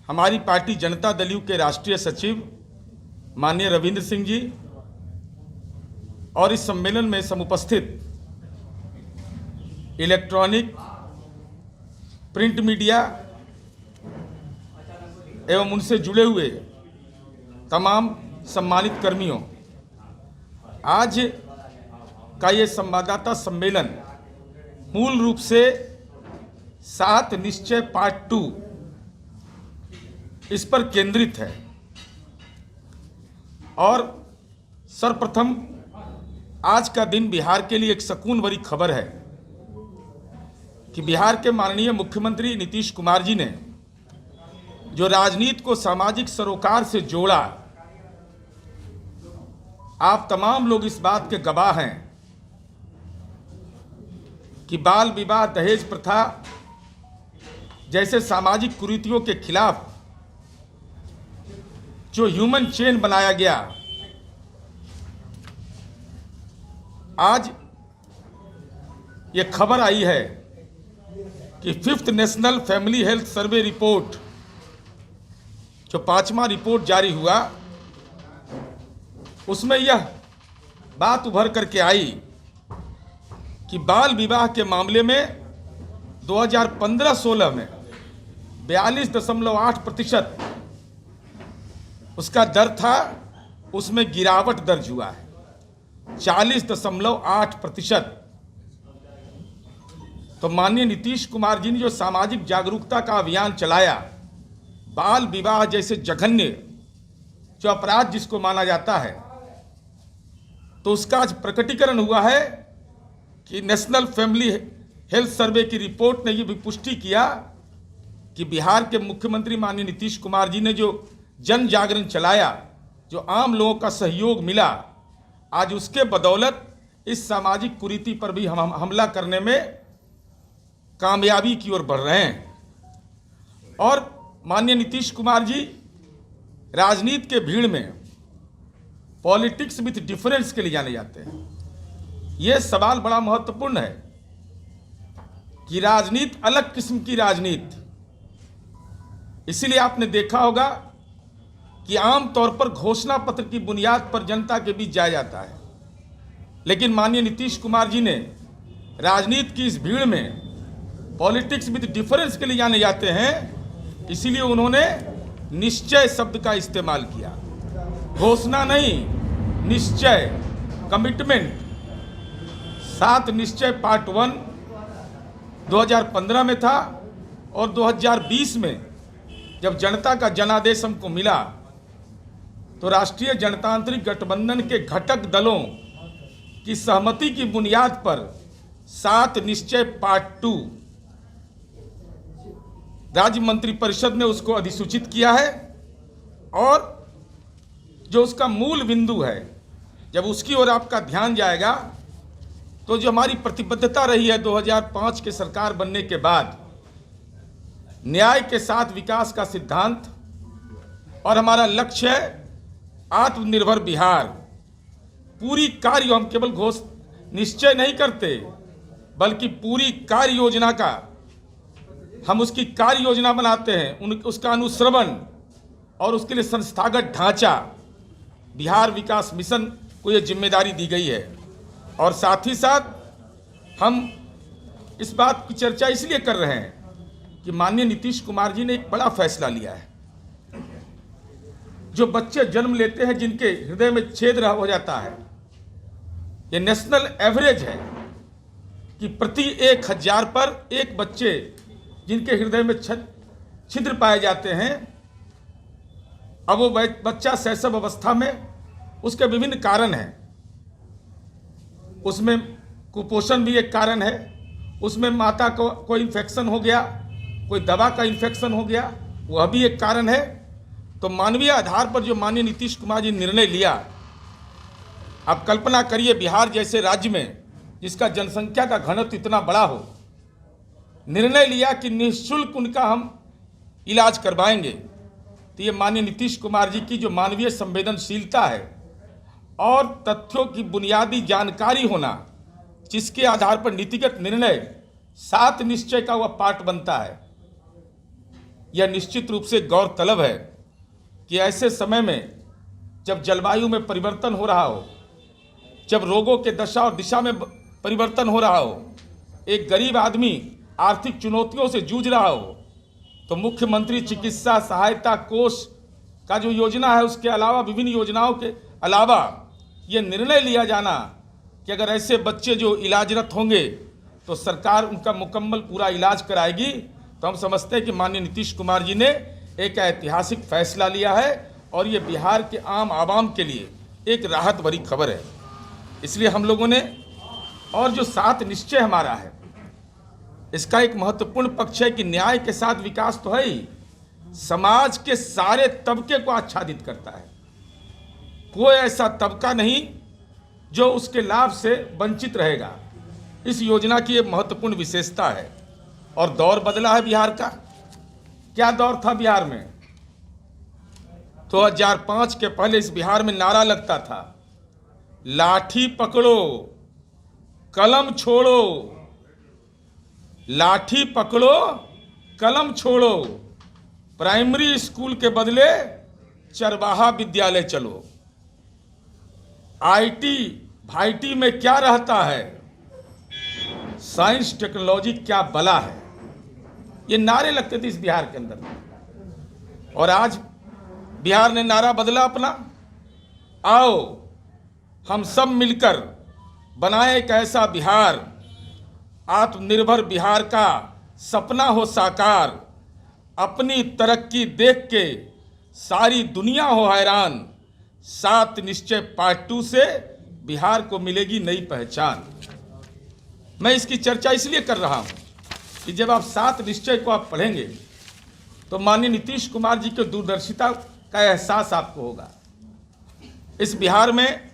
हमारी party Janata Dal you के राष्ट्रीय सचिव माननीय रविंद्र सिंह जी और इस सम्मेलन में समुपस्थित इलेक्ट्रॉनिक, प्रिंट मीडिया एवं उनसे जुड़े हुए तमाम सम्मानित कर्मियों, आज का ये संवाददाता सम्मेलन मूल रूप से 7 निश्चय पार्ट 2 इस पर केंद्रित है। और सर्वप्रथम आज का दिन बिहार के लिए एक सुकून भरी खबर है कि बिहार के माननीय मुख्यमंत्री नीतीश कुमार जी ने जो राजनीति को सामाजिक सरोकार से जोड़ा, आप तमाम लोग इस बात के गवाह हैं कि बाल विवाह, दहेज प्रथा जैसे सामाजिक कुरीतियों के खिलाफ जो ह्यूमन चेन बनाया गया, आज ये खबर आई है कि 5th national family health survey report, जो 5वां रिपोर्ट जारी हुआ, उसमें यह बात उभर करके आई कि बाल विवाह के मामले में 2015-16 में 42.8% उसका दर था, उसमें गिरावट दर्ज हुआ है 40.8%। तो माननीय नीतीश कुमार जी ने जो सामाजिक जागरूकता का अभियान चलाया, बाल विवाह जैसे जघन्य जो अपराध जिसको माना जाता है, तो उसका आज प्रकटीकरण हुआ है कि नेशनल फैमिली हेल्थ सर्वे की रिपोर्ट ने ये भी पुष्टि किया कि बिहार के मुख्यमंत्री माननीय नीतीश कुमार जी ने जो जन जागरण चलाया, जो आम लोगों का सहयोग मिला, आज उसके बदौलत इस सामाजिक कुरीति पर भी हम हमला करने में कामयाबी की ओर बढ़ रहे हैं। और माननीय नीतीश कुमार जी राजनीति के भीड़ में पॉलिटिक्स विथ डिफरेंस के लिए जाने जाते हैं। यह सवाल बड़ा महत्वपूर्ण है कि राजनीति अलग किस्म की राजनीति, इसीलिए आपने देखा होगा कि आमतौर पर घोषणा पत्र की बुनियाद पर जनता के बीच जाया जाता है, लेकिन माननीय नीतीश कुमार जी ने राजनीति की इस भीड़ में पॉलिटिक्स विद डिफरेंस के लिए जाने जाते हैं, इसीलिए उन्होंने निश्चय शब्द का इस्तेमाल किया। घोषणा नहीं, निश्चय, कमिटमेंट। 7 निश्चय पार्ट 1 2015 में था और 2020 में जब जनता का जनादेश हमको मिला तो राष्ट्रीय जनतांत्रिक गठबंधन के घटक दलों की सहमति की बुनियाद पर 7 निश्चय पार्ट 2 राज्य मंत्रिपरिषद ने उसको अधिसूचित किया है। और जो उसका मूल बिंदु है, जब उसकी ओर आपका ध्यान जाएगा तो जो हमारी प्रतिबद्धता रही है 2005 के सरकार बनने के बाद, न्याय के साथ विकास का सिद्धांत, और हमारा लक्ष्य है आत्मनिर्भर बिहार। पूरी कार्य हम केवल निश्चय नहीं करते, बल्कि पूरी कार्य योजना का हम उसकी कार्य योजना बनाते हैं, उसका अनुश्रवण और उसके लिए संस्थागत ढांचा, बिहार विकास मिशन को ये जिम्मेदारी दी गई है। और साथ ही साथ हम इस बात की चर्चा इसलिए कर रहे हैं कि माननीय नीतीश कुमार जी ने एक बड़ा फैसला लिया है। जो बच्चे जन्म लेते हैं जिनके हृदय में छेद हो जाता है, ये नेशनल एवरेज है कि प्रति 1000 पर एक बच्चे जिनके हृदय में छिद्र पाए जाते हैं। अब वो बच्चा शैशव अवस्था में, उसके विभिन्न कारण हैं, उसमें कुपोषण भी एक कारण है, उसमें माता को कोई इन्फेक्शन हो गया, कोई दवा का इन्फेक्शन हो गया, वह भी एक कारण है। तो मानवीय आधार पर जो माननीय नीतीश कुमार जी निर्णय लिया, आप कल्पना करिए बिहार जैसे राज्य में जिसका जनसंख्या का घनत्व इतना बड़ा हो, निर्णय लिया कि निःशुल्क उनका हम इलाज करवाएंगे। तो ये माननीय नीतीश कुमार जी की जो मानवीय संवेदनशीलता है और तथ्यों की बुनियादी जानकारी होना, जिसके आधार पर नीतिगत निर्णय 7 निश्चय का वह पार्ट बनता है। यह निश्चित रूप से गौरतलब है कि ऐसे समय में जब जलवायु में परिवर्तन हो रहा हो, जब रोगों के दशा और दिशा में परिवर्तन हो रहा हो, एक गरीब आदमी आर्थिक चुनौतियों से जूझ रहा हो, तो मुख्यमंत्री चिकित्सा सहायता कोष का जो योजना है, उसके अलावा विभिन्न योजनाओं के अलावा ये निर्णय लिया जाना कि अगर ऐसे बच्चे जो इलाजरत होंगे तो सरकार उनका मुकम्मल पूरा इलाज कराएगी, तो हम समझते हैं कि माननीय नीतीश कुमार जी ने एक ऐतिहासिक फैसला लिया है और ये बिहार के आम आवाम के लिए एक राहत भरी खबर है। इसलिए हम लोगों ने, और जो 7 निश्चय हमारा है, इसका एक महत्वपूर्ण पक्ष है कि न्याय के साथ विकास तो है ही, समाज के सारे तबके को आच्छादित करता है। कोई ऐसा तबका नहीं जो उसके लाभ से वंचित रहेगा। इस योजना की एक महत्वपूर्ण विशेषता है। और दौर बदला है बिहार का। क्या दौर था बिहार में? 2005 के पहले इस बिहार में नारा लगता था, लाठी पकड़ो कलम छोड़ो, लाठी पकड़ो कलम छोड़ो, प्राइमरी स्कूल के बदले चरवाहा विद्यालय चलो, आईटी भाईटी में क्या रहता है, साइंस टेक्नोलॉजी क्या बला है। ये नारे लगते थे इस बिहार के अंदर। और आज बिहार ने नारा बदला अपना, आओ हम सब मिलकर बनाए एक ऐसा बिहार, आत्मनिर्भर बिहार का सपना हो साकार, अपनी तरक्की देख के सारी दुनिया हो हैरान, 7 निश्चय पार्ट 2 से बिहार को मिलेगी नई पहचान। मैं इसकी चर्चा इसलिए कर रहा हूं कि जब आप 7 निश्चय को आप पढ़ेंगे तो माननीय नीतीश कुमार जी की दूरदर्शिता का एहसास आपको होगा। इस बिहार में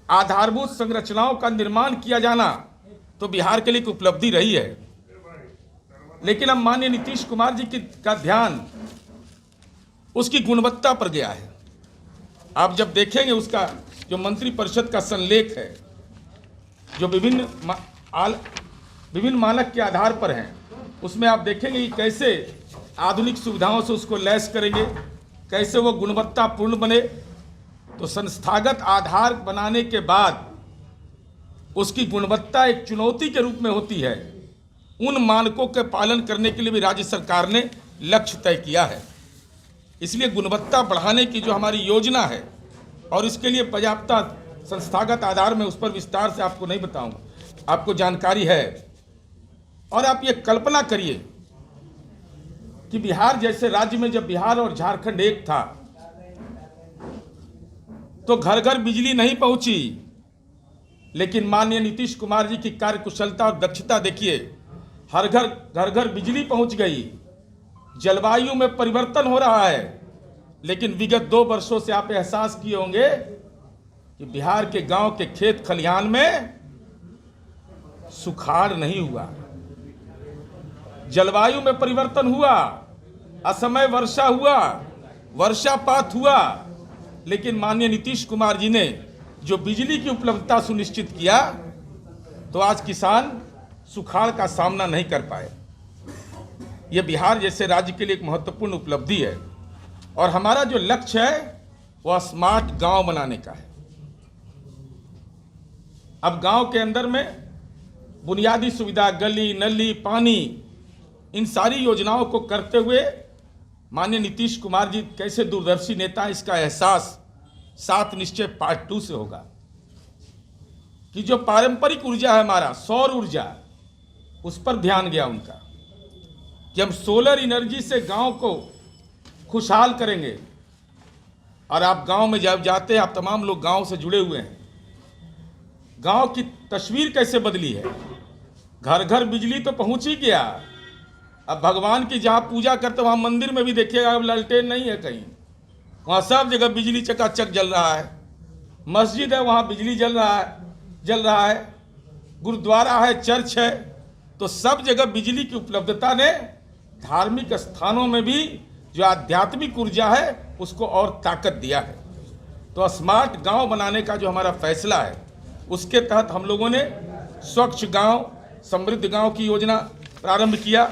आधारभूत संरचनाओं का निर्माण किया जाना तो बिहार के लिए एक उपलब्धि रही है, लेकिन अब माननीय नीतीश कुमार जी का ध्यान उसकी गुणवत्ता पर गया है। आप जब देखेंगे उसका जो मंत्रिपरिषद का संलेख है, जो विभिन्न मानक के आधार पर हैं, उसमें आप देखेंगे कि कैसे आधुनिक सुविधाओं से उसको लैस करेंगे, कैसे वो गुणवत्तापूर्ण बने। तो संस्थागत आधार बनाने के बाद उसकी गुणवत्ता एक चुनौती के रूप में होती है। उन मानकों के पालन करने के लिए भी राज्य सरकार ने लक्ष्य तय किया है। इसलिए गुणवत्ता बढ़ाने की जो हमारी योजना है, और इसके लिए पर्याप्त संस्थागत आधार में उस पर विस्तार से आपको नहीं बताऊंगा, आपको जानकारी है। और आप ये कल्पना करिए कि बिहार जैसे राज्य में जब बिहार और झारखंड एक था तो घर घर बिजली नहीं पहुंची, लेकिन माननीय नीतीश कुमार जी की कार्यकुशलता और दक्षता देखिए, हर घर बिजली पहुंच गई। जलवायु में परिवर्तन हो रहा है, लेकिन विगत 2 वर्षों से आप एहसास किए होंगे कि बिहार के गांव के खेत खलिहान में सुखाड़ नहीं हुआ। जलवायु में परिवर्तन हुआ, असमय वर्षा हुआ, वर्षापात हुआ, लेकिन माननीय नीतीश कुमार जी ने जो बिजली की उपलब्धता सुनिश्चित किया, तो आज किसान सुखाड़ का सामना नहीं कर पाए। यह बिहार जैसे राज्य के लिए एक महत्वपूर्ण उपलब्धि है। और हमारा जो लक्ष्य है वह स्मार्ट गांव बनाने का है। अब गांव के अंदर में बुनियादी सुविधा, गली नली, पानी, इन सारी योजनाओं को करते हुए माननीय नीतीश कुमार जी कैसे दूरदर्शी नेता, इसका एहसास 7 निश्चय पार्ट 2 से होगा। कि जो पारंपरिक ऊर्जा है हमारा, सौर ऊर्जा, उस पर ध्यान गया उनका कि हम सोलर एनर्जी से गांव को खुशहाल करेंगे। और आप गांव में जब जाते हैं, आप तमाम लोग गांव से जुड़े हुए हैं, गांव की तस्वीर कैसे बदली है। घर घर बिजली तो पहुंच ही गया। अब भगवान की जहां पूजा करते वहां मंदिर में भी देखिएगा, अब लालटेन नहीं है कहीं, वहां सब जगह बिजली चकाचक जल रहा है। मस्जिद है वहां बिजली जल रहा है, गुरुद्वारा है, चर्च है, तो सब जगह बिजली की उपलब्धता ने धार्मिक स्थानों में भी जो आध्यात्मिक ऊर्जा है उसको और ताकत दिया है। तो स्मार्ट गांव बनाने का जो हमारा फैसला है, उसके तहत हम लोगों ने स्वच्छ गांव, समृद्ध गांव की योजना प्रारंभ किया।